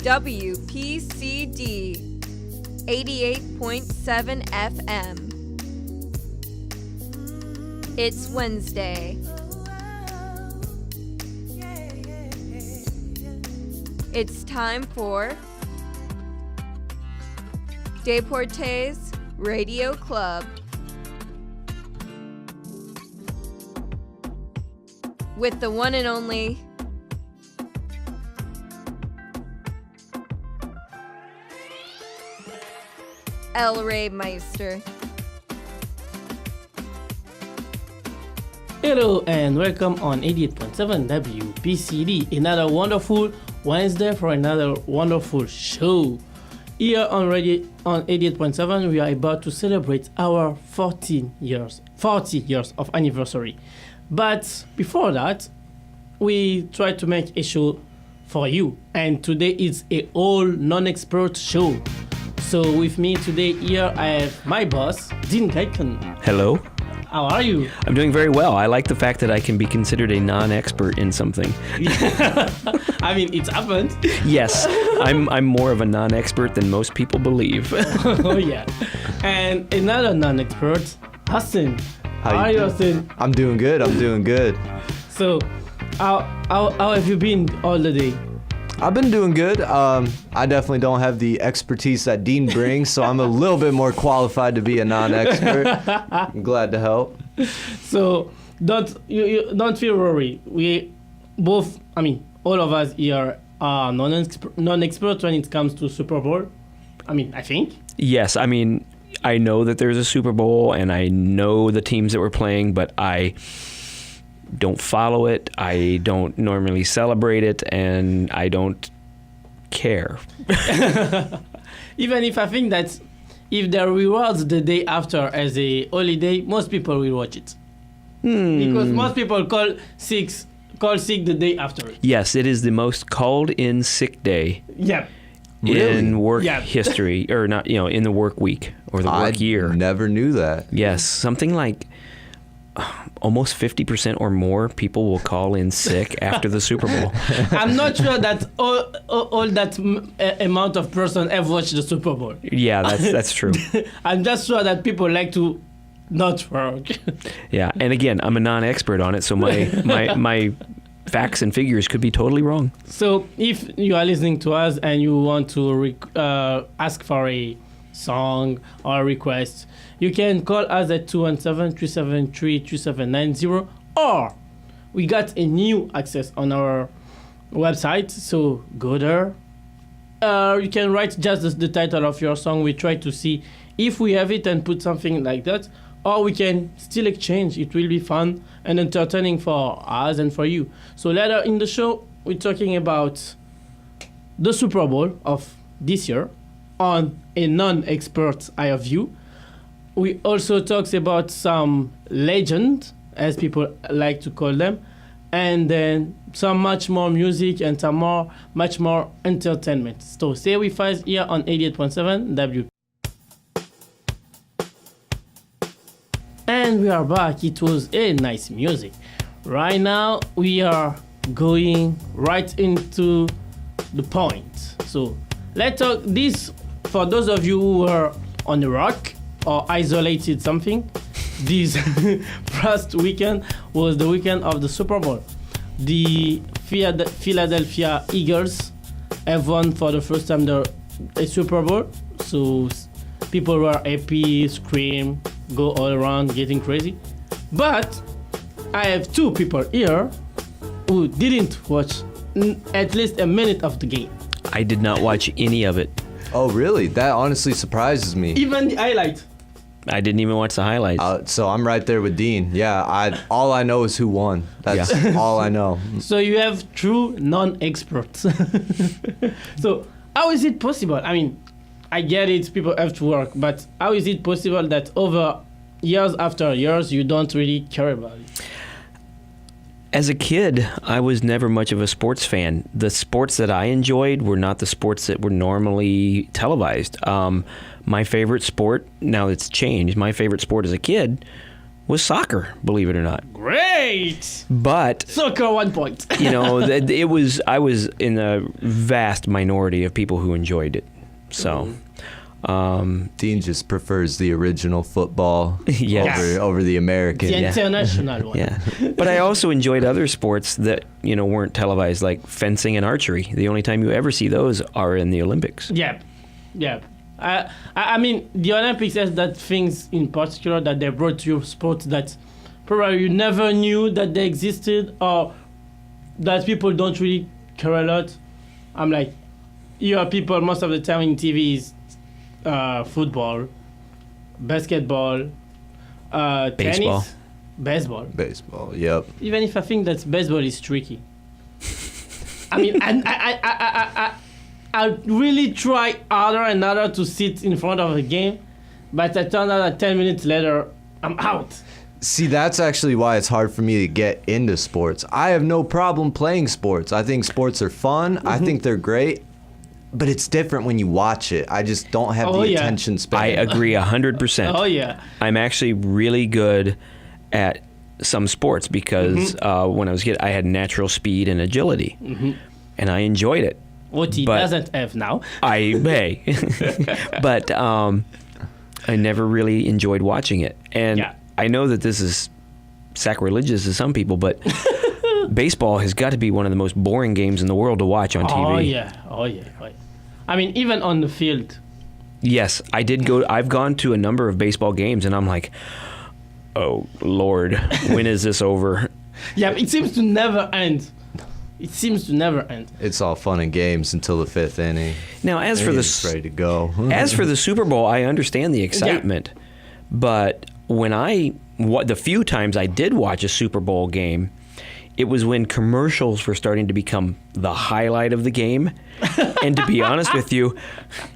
WPCD 88.7 FM. It's Wednesday. It's time for Deportes Radio Club with the one and only El Rey Meister. Hello and welcome on 88.7 WPCD. Another wonderful Wednesday for another wonderful show. Here on 88.7 we are about to celebrate our 40 years of anniversary. But before that, we try to make a show for you. And today is a all non-expert show. So with me today here I have my boss, Dean Clayton. Hello. How are you? I'm doing very well. I like the fact that I can be considered a non-expert in something. I mean, it's happened. Yes, I'm more of a non-expert than most people believe. Oh yeah. And another non-expert, Hassan. How are you, Hassan? I'm doing good. So, how have you been all the day? I've been doing good. I definitely don't have the expertise that Dean brings, so I'm a little bit more qualified to be a non-expert. I'm glad to help. So don't feel worried. We both, all of us here are non-experts when it comes to Super Bowl. I think. Yes, I know that there's a Super Bowl and I know the teams that we're playing, but I don't follow it, I don't normally celebrate it, and I don't care. Even if I think that if there are rewards the day after as a holiday, most people will watch it. Because most people call sick the day after. Yes, it is the most called in sick day. Yeah. In work history, or not, in the work week or the work year. I never knew that. Yes, something like almost 50% or more people will call in sick after the Super Bowl. I'm not sure that all that amount of person have watched the Super Bowl. Yeah, that's true. I'm just sure that people like to not work. Yeah, and again, I'm a non-expert on it, so my facts and figures could be totally wrong. So if you are listening to us and you want to ask for a song or request, you can call us at 217-373-3790, or we got a new access on our website, so go there. You can write just the title of your song. We try to see if we have it and put something like that, or we can still exchange. It will be fun and entertaining for us and for you. So later in the show, we're talking about the Super Bowl of this year on a non-expert eye of view. We also talks about some legend, as people like to call them, and then some much more music and some much more entertainment. So stay with us here on 88.7 W. And we are back. It was a nice music. Right now we are going right into the point. So let's talk this for those of you who are on the rock or isolated something. This past weekend was the weekend of the Super Bowl. The Philadelphia Eagles have won for the first time a Super Bowl. So people were happy, scream, go all around, getting crazy. But I have two people here who didn't watch at least a minute of the game. I did not watch any of it. Oh, really? That honestly surprises me. Even the highlight. I didn't even watch the highlights. So I'm right there with Dean. Yeah, all I know is who won. That's all I know. So you have true non-experts. So how is it possible? I get it, people have to work, but how is it possible that over years after years you don't really care about it? As a kid, I was never much of a sports fan. The sports that I enjoyed were not the sports that were normally televised. My favorite sport, now it's changed, my favorite sport as a kid was soccer, believe it or not. Great. But Soccer 1 point. I was in a vast minority of people who enjoyed it. So, Dean just prefers the original football Yes. over the American. The international one. yeah. But I also enjoyed other sports that, weren't televised, like fencing and archery. The only time you ever see those are in the Olympics. Yeah. I mean, the Olympics has that things in particular that they brought to sports that probably you never knew that they existed or that people don't really care a lot. I'm like, you have people most of the time in TV is football, basketball, Baseball. tennis, baseball. Baseball, yep. Even if I think that baseball is tricky. I mean, I really try harder and harder to sit in front of a game, but I turn out that 10 minutes later, I'm out. See, that's actually why it's hard for me to get into sports. I have no problem playing sports. I think sports are fun. I think they're great. But it's different when you watch it. I just don't have the attention span. I agree 100%. Oh, yeah. I'm actually really good at some sports because when I was a kid, I had natural speed and agility. And I enjoyed it. What he But- doesn't have now. But I never really enjoyed watching it. And Yeah. I know that this is sacrilegious to some people, but baseball has got to be one of the most boring games in the world to watch on TV. Oh, yeah. I mean, even on the field. Yes, I did go. I've gone to a number of baseball games, and I'm like, oh Lord, when is this over? Yeah, it seems to never end. It's all fun and games until the fifth inning. Now, as for He's ready to go. as for the Super Bowl, I understand the excitement, but when the few times I did watch a Super Bowl game, it was when commercials were starting to become the highlight of the game. And to be honest with you,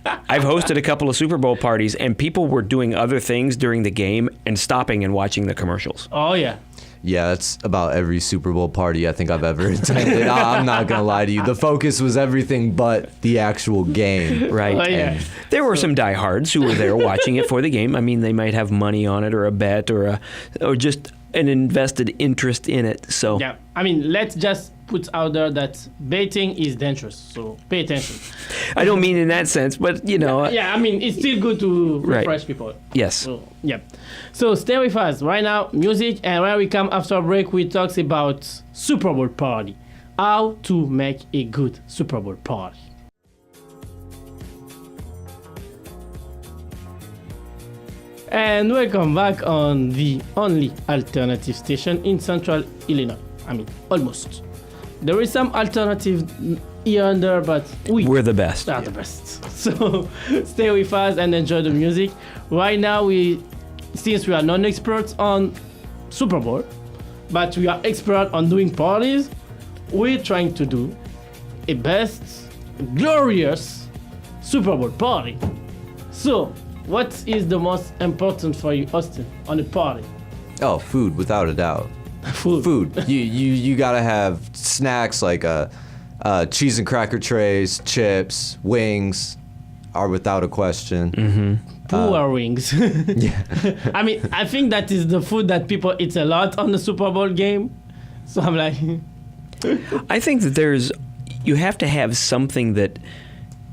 I've hosted a couple of Super Bowl parties, and people were doing other things during the game and stopping and watching the commercials. Oh, yeah. Yeah, that's about every Super Bowl party I think I've ever attended. I'm not going to lie to you. The focus was everything but the actual game. Right. Oh, yeah. And there were some diehards who were there watching it for the game. I mean, they might have money on it or a bet or just an invested interest in it. So Yeah. I mean, let's just put out there that betting is dangerous. So pay attention. I don't mean in that sense, but Yeah, I mean, it's still good to Right. refresh people. yes. So, yeah. So stay with us right now, music, and when we come after a break, we talk about Super Bowl party. How to make a good Super Bowl party. And welcome back on the only alternative station in central Illinois. I mean, almost. There is some alternative here and there, but We're the best. are the best. So stay with us and enjoy the music. Right now, since we are non-experts on Super Bowl, but we are expert on doing parties, we're trying to do a best, glorious Super Bowl party. So, what is the most important for you, Austin, on a party? Oh, food, without a doubt. Food. You gotta have snacks like cheese and cracker trays, chips, wings, are without a question. Poor wings. Yeah. I mean, I think that is the food that people eat a lot on the Super Bowl game. So I'm like, I think that you have to have something that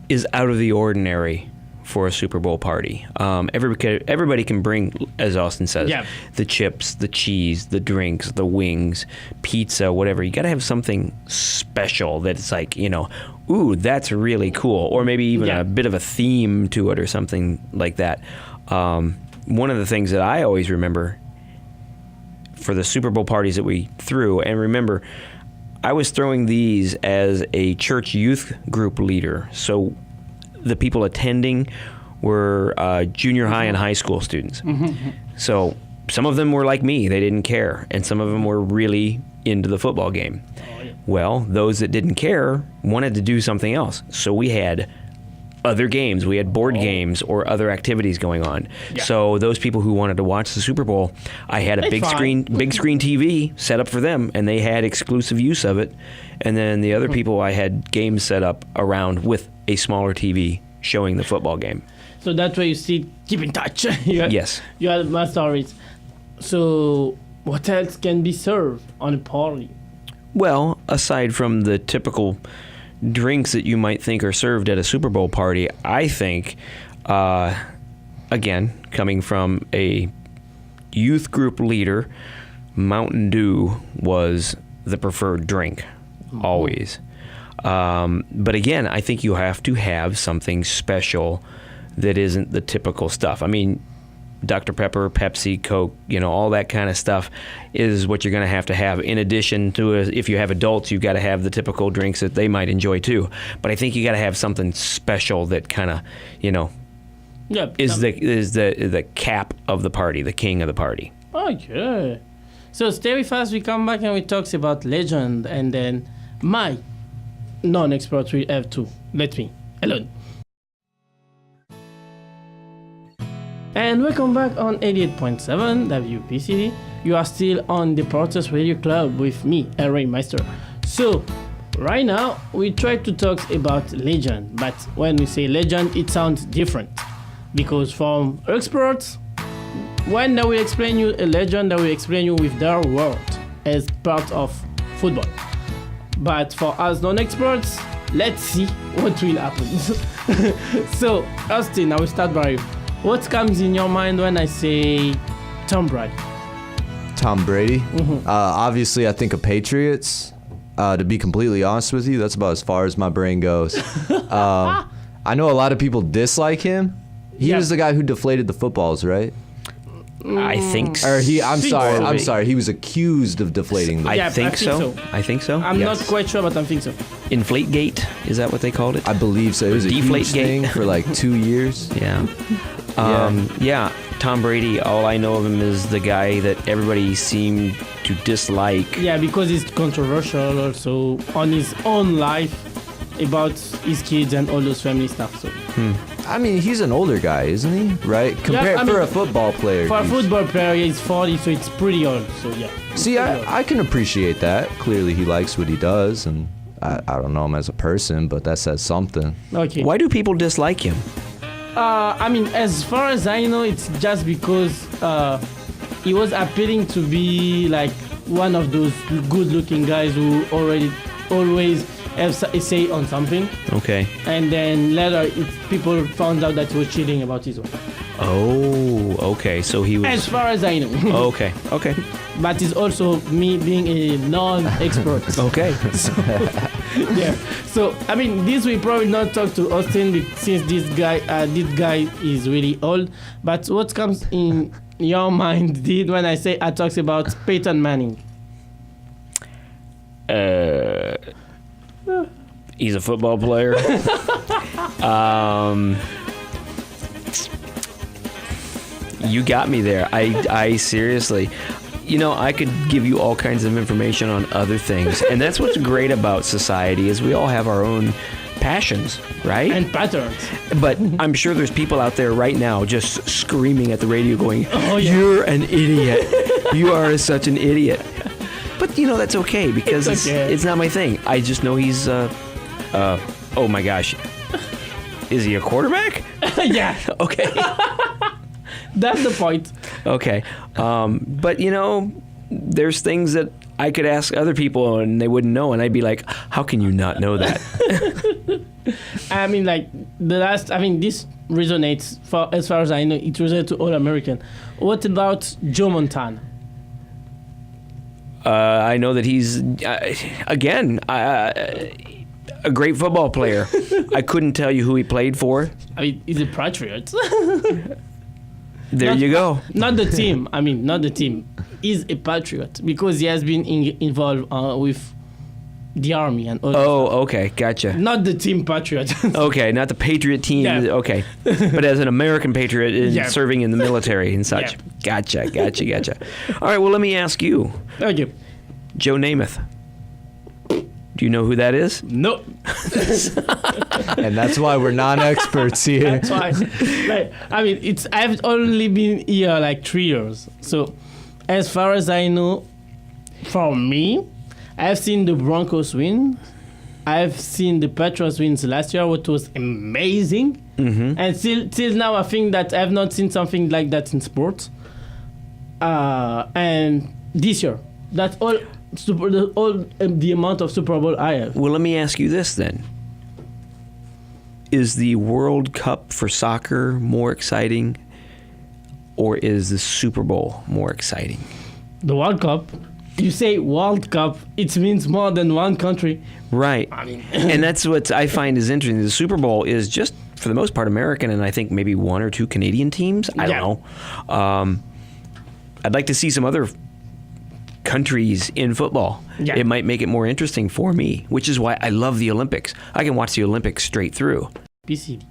is out of the ordinary for a Super Bowl party. Everybody can bring, as Austin says, Yeah. the chips, the cheese, the drinks, the wings, pizza, whatever. You got to have something special that's like, ooh, that's really cool. Or maybe even Yeah. a bit of a theme to it or something like that. One of the things that I always remember for the Super Bowl parties that we threw, and remember, I was throwing these as a church youth group leader. So the people attending were junior high and high school students. So some of them were like me. They didn't care. And some of them were really into the football game. Well, those that didn't care wanted to do something else. So we had other games. We had board games or other activities going on. Yeah. So those people who wanted to watch the Super Bowl, I had a That's fine. big screen TV set up for them, and they had exclusive use of it. And then the other people, I had games set up around with a smaller TV showing the football game. so that way you still keep in touch. Yes. You have my stories. So, what else can be served on a party? Well, aside from the typical drinks that you might think are served at a Super Bowl party, I think, again, coming from a youth group leader, Mountain Dew was the preferred drink, always. But again, I think you have to have something special that isn't the typical stuff. I mean, Dr. Pepper, Pepsi, Coke, all that kind of stuff is what you're going to have. In addition to, if you have adults, you've got to have the typical drinks that they might enjoy too. But I think you got to have something special that kind of, is the cap of the party, the king of the party. Okay. So stay with us. We come back and we talk about legend, and then my non-expert will have to let me alone. And welcome back on 88.7 WPCD. You are still on Deportes Radio Club with me, Ray Meister. So, right now, we try to talk about legend, but when we say legend, it sounds different. Because from experts, when they will explain you a legend, they will explain you with their word as part of football. But for us non-experts, let's see what will happen. So, Austin, I will start by you. What comes in your mind when I say Tom Brady? Tom Brady? Obviously, I think of Patriots. To be completely honest with you, that's about as far as my brain goes. I know a lot of people dislike him. He was the guy who deflated the footballs, right? I think so. Or I'm sorry. He was accused of deflating them. I think so. I'm not quite sure, but I think so. Inflategate, is that what they called it? I believe so. It was a huge thing for like 2 years. Yeah. Tom Brady, all I know of him is the guy that everybody seemed to dislike. Yeah, because he's controversial also on his own life about his kids and all those family stuff. So. I mean, he's an older guy, isn't he? Right? For a football player. For a football player, he's 40, so it's pretty old. So yeah. See, I can appreciate that. Clearly, he likes what he does, and I don't know him as a person, but that says something. Okay. Why do people dislike him? I mean, as far as I know, it's just because he was appealing to be like one of those good-looking guys who always have a say on something. Okay. And then later, people found out that he was cheating about his wife. Oh, okay. So he was. As far as I know. Okay. But it's also me being a non-expert. Okay. So, yeah. So I mean, this we probably not talk to Austin since this guy is really old. But what comes in your mind when I say I talks about Peyton Manning? He's a football player. You got me there. I seriously, I could give you all kinds of information on other things, and that's what's great about society is we all have our own passions, right? And patterns. But I'm sure there's people out there right now just screaming at the radio going, "Oh, yeah. You're an idiot. You are such an idiot." But that's okay because it's not my thing. I just know he's oh my gosh. Is he a quarterback? Yeah. Okay. That's the point. Okay. But there's things that I could ask other people and they wouldn't know, and I'd be like, how can you not know that? I mean, like this resonates as far as I know. It resonates to all American. What about Joe Montana? I know that he's again a great football player. I couldn't tell you who he played for. I mean, he's a Patriot. You go. Not the team. I mean, not the team. He's a Patriot because he has been involved with the army and all that stuff. Okay, gotcha. Not the team Patriot. Okay, not the Patriot team. Yeah. Okay, but as an American patriot serving in the military and such. Yeah. Gotcha. All right, well, let me ask you. Okay. Joe Namath. Do you know who that is? No. And that's why we're non-experts here. That's why. I've only been here like 3 years. So, as far as I know, for me, I've seen the Broncos win. I've seen the Patriots wins last year, which was amazing. Mm-hmm. And till now, I think that I've not seen something like that in sports. And this year, that's all. The amount of Super Bowl I have. Well, let me ask you this then. Is the World Cup for soccer more exciting, or is the Super Bowl more exciting? The World Cup. You say World Cup, it means more than one country. Right. I mean, And that's what I find is interesting. The Super Bowl is just, for the most part, American, and I think maybe one or two Canadian teams. I don't know. I'd like to see some other countries in football. Yeah. It might make it more interesting for me, which is why I love the Olympics. I can watch the Olympics straight through. PCD.